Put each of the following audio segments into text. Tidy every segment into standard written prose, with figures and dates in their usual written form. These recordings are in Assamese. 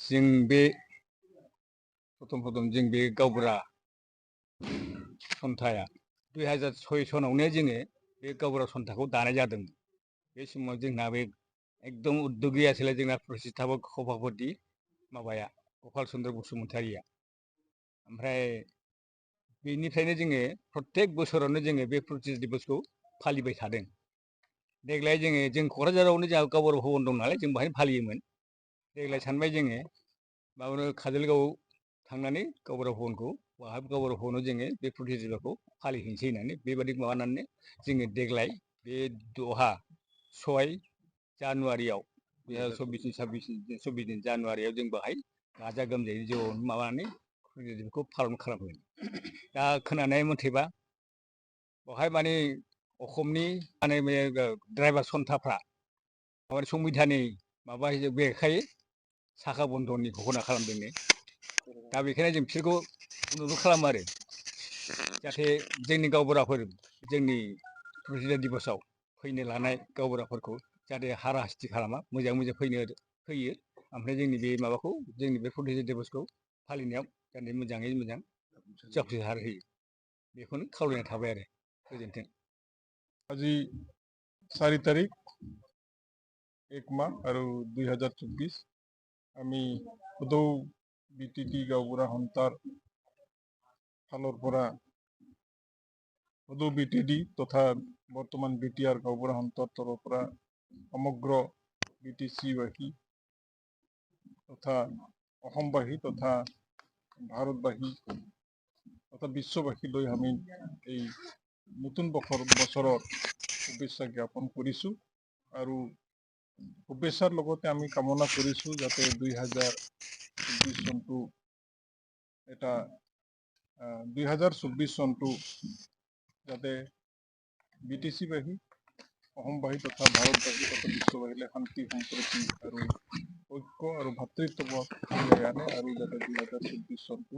जों बे प्रथम जों बे गावबुरा सन्थाया 2006 सनावनो जोङो बे गावबुरा सन्थाखौ दानाय जादोंमोन। बे समाव जोंना बे एकदम उद्दगिया ছিল जोंना प्रतिष्ठापक सभापति माबाया गपाल चन्द्र बसुमतारिया। ओमफ्राय बेनिफ्रायनो जोङो प्रत्येक बोसोरावनो जोङो बे प्रतिष्ठा दिबसखौ फालिबाय थादों। देग्लाय जों क'क्राझारावनो जोंहा गावबुरा भबन दं नालाय जों बाहायनो फालियोमोन। देग्लाय सानबाय जोङो माबानो काजलगाव थांनानै गावबुरा भबनखौ बाहाय गावबुरा भबनाव जोङो बे प्रतिष्ठा दिबसखौ फालिहैनोसै होननानै बेबायदि माबानानै जोङो देग्लाय बे 6 जानुवारियाव 24 जानुवारियाव जों बाहाय गाजा गोमजायै ज' माबानानै प्रतिष्ठा दिबसखौ पालन खालामगोन। दा खोनानाय मथेबा बेवहाय माने असमनि माने ड्राइभार सन्थाफ्रा माने संबिधाननि माबा बेरेखायै साखा बन्धननि घोषणा खालामदोंनो। दा बेखायनो जों बिसोरखौ अनुरद खालामो आरो जाहाथे जोंनि गावबुराफोर जोंनि प्रतिष्ठा दिबसआव फैनो लानाय गावबुराफोरखौ जाहाथे हारा हास्ति खालामा, मोजाङै मोजां फैयो। ओमफ्राय जोंनि बे माबाखौ जोंनि बे प्रतिष्ठा दिबसखौ फालिनायाव जाहाथे मोजाङै मोजां जाफुंसार होयो बेखौनो खावलायनाय थाबाय आरो गोजोन्थों। আজি 4 তাৰিখ 1 মাহ আৰু 2024 আমি সদৌ বিটিটি গাঁওবুঢ়া সন্থাৰ ফালৰ পৰা সদৌ বিটিডি তথা বৰ্তমান বিটিআৰ গাঁওবুঢ়া সন্থাৰ তৰফৰ পৰা সমগ্ৰ বিটিচিবাসী তথা অসমবাসী তথা ভাৰতবাসী তথা বিশ্ববাসীলৈ আমি এই নতুন বছৰৰ শুভেচ্ছা জ্ঞাপন কৰিছোঁ আৰু শুভেচ্ছাৰ লগতে আমি কামনা কৰিছোঁ যাতে 2024 চনটো এটা 2024 চনটো যাতে বিটিচিবাসী অসমবাসী তথা ভাৰতবাসী তথা বিশ্ববাসীলৈ শান্তি সম্প্ৰীতি আৰু ঐক্য আৰু ভাতৃত্ববোধ আনে আৰু যাতে 2024 চনটো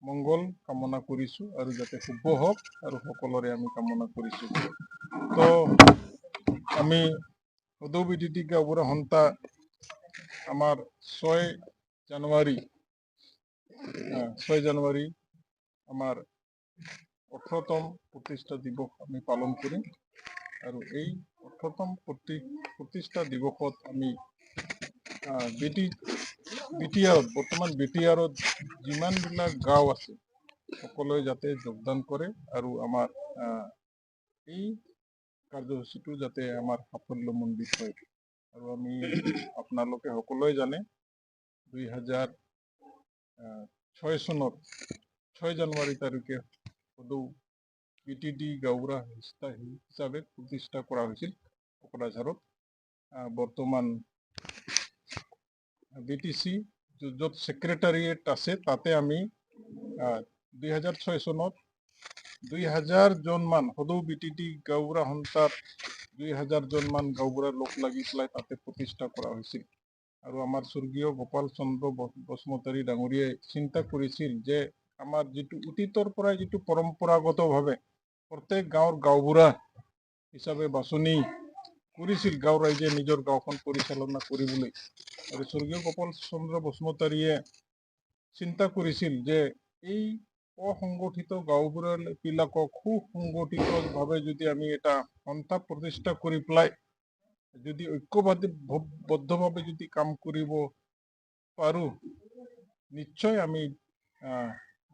মংগল কামনা কৰিছোঁ আৰু যাতে শুভ হওক আৰু সকলোৰে আমি কামনা কৰিছোঁ। তো আমি সদৌ বিটিটি গাঁওবুঢ়া সন্থা আমাৰ 6 জানুৱাৰী আমাৰ 18তম প্ৰতিষ্ঠা দিৱস আমি পালন কৰিম আৰু এই 18তম প্ৰতিষ্ঠা দিৱসত আমি বৰ্তমান বিটিআৰত যিমানবিলাক গাঁও আছে সকলোৱে যাতে যোগদান কৰে আৰু আমাৰ এই কাৰ্যসূচীটো যাতে আমাৰ সাফল্যমণ্ডিত হয়। আৰু আমি আপোনালোকে সকলোৱে জানে 2006 চনৰ 6 জানুৱাৰী তাৰিখে সদৌ বিটিডি গাঁওবুঢ়া হিচাপে প্ৰতিষ্ঠা কৰা হৈছিল কোকৰাঝাৰত। বৰ্তমান বিটিচি য'ত ছেক্ৰেটাৰিয়েট আছে তাতে আমি 2006 চনত 2000 জনমান সদৌ বিটিডি গাঁওবুঢ়া সন্থাৰ 2000 জনমান গাঁওবুঢ়া লগ লাগি পেলাই তাতে প্ৰতিষ্ঠা কৰা হৈছিল। আৰু আমাৰ স্বৰ্গীয় গোপাল চন্দ্ৰ বসুমতাৰী ডাঙৰীয়াই চিন্তা কৰিছিল যে আমাৰ যিটো অতীতৰ পৰাই যিটো পৰম্পৰাগতভাৱে প্ৰত্যেক গাঁৱৰ গাঁওবুঢ়া হিচাপে বাছনি কৰিছিল গাঁও ৰাইজে নিজৰ গাঁওখন পৰিচালনা কৰিবলৈ। আৰু স্বৰ্গীয় গোপাল চন্দ্ৰ বসুমতাৰীয়ে চিন্তা কৰিছিল যে এই অসংগঠিত গাঁওবিলাকক সুসংগঠিতভাৱে যদি আমি এটা সন্থা প্ৰতিষ্ঠা কৰি পেলাই যদি ঐক্যবদ্ধভাৱে যদি কাম কৰিব পাৰোঁ নিশ্চয় আমি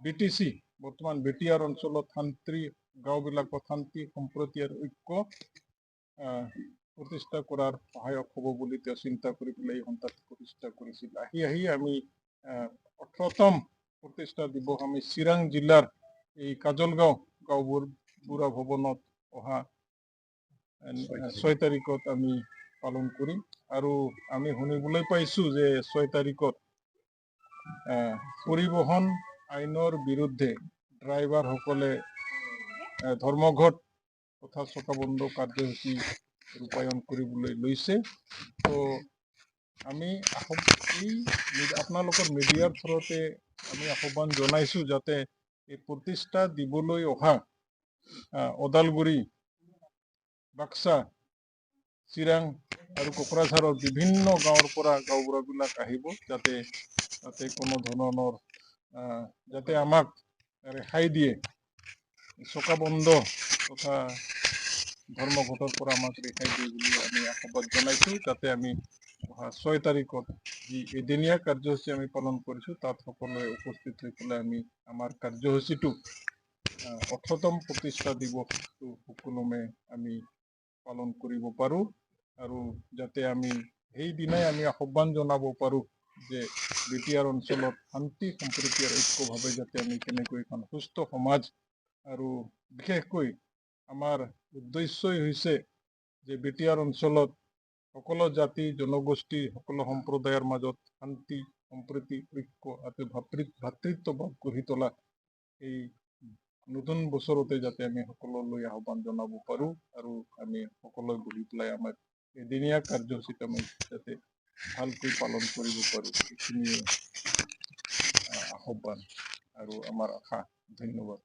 বিটিচি বৰ্তমান বিটিআৰ অঞ্চলত গাঁওবিলাকত শান্তি সম্প্ৰীতি আৰু ঐক্য প্ৰতিষ্ঠা কৰাৰ সহায়ক হ'ব বুলি তেওঁ চিন্তা কৰি পেলাই এই সন্থাটো প্ৰতিষ্ঠা কৰিছিল। আহি আমি 18তম প্ৰতিষ্ঠা দিৱস আমি চিৰাং জিলাৰ এই কাজলগাঁও গাঁওবুঢ়া ভৱনত অহা 6 তাৰিখত আমি পালন কৰিম। আৰু আমি শুনিবলৈ পাইছোঁ যে 6 তাৰিখত পৰিবহণ আইনৰ বিৰুদ্ধে ড্ৰাইভাৰসকলে ধৰ্মঘট তথা চকাবন্ধ কাৰ্যসূচী ৰূপায়ণ কৰিবলৈ লৈছে। তো আমি আপোনালোকৰ মিডিয়াৰ থ্ৰুতে আমি আহ্বান জনাইছোঁ যাতে এই প্ৰতিষ্ঠা দিবলৈ অহা ওদালগুৰি, বাক্সা, চিৰাং আৰু কোকৰাঝাৰৰ বিভিন্ন গাঁৱৰ পৰা গাঁওবুঢ়াবিলাক আহিব, যাতে তাতে কোনো ধৰণৰ যাতে আমাক ৰেহাই দিয়ে, চকা বন্ধ তথা ধৰ্মঘটৰ পৰা আমাক ৰেহাই দিয়ে বুলি আমি আহ্বান জনাইছোঁ, যাতে আমি অহা 6 তাৰিখত যি এদিনীয়া কাৰ্যসূচী আমি পালন কৰিছোঁ তাত সকলোৱে উপস্থিত হৈ পেলাই আমি আমাৰ কাৰ্যসূচীটো 8তম প্ৰতিষ্ঠা দিৱসটো সুকলমে আমি পালন কৰিব পাৰোঁ, আৰু যাতে আমি সেইদিনাই আমি আহ্বান জনাব পাৰোঁ যে বিটিআৰ অঞ্চলত শান্তি সম্প্ৰীতি আৰু ঐক্যভাৱে যাতে আমি কেনেকৈ এখন সুস্থ সমাজ, আৰু বিশেষকৈ আমাৰ উদ্দেশ্যই হৈছে যে বিটিআৰ অঞ্চলত সকলো জাতি জনগোষ্ঠী সকলো সম্প্ৰদায়ৰ মাজত শান্তি সম্প্ৰীতি ঐক্য আৰু ভাতৃত্বভাৱ গঢ়ি তোলা এই নতুন বছৰতে যাতে আমি সকলোলৈ আহ্বান জনাব পাৰোঁ, আৰু আমি সকলোৱে বহি পেলাই আমাৰ এদিনীয়া কাৰ্যসূচীত আমি যাতে ভালকৈ পালন কৰিব পাৰোঁ, এইখিনিয়ে আহ্বান আৰু আমাৰ আশা। ধন্যবাদ।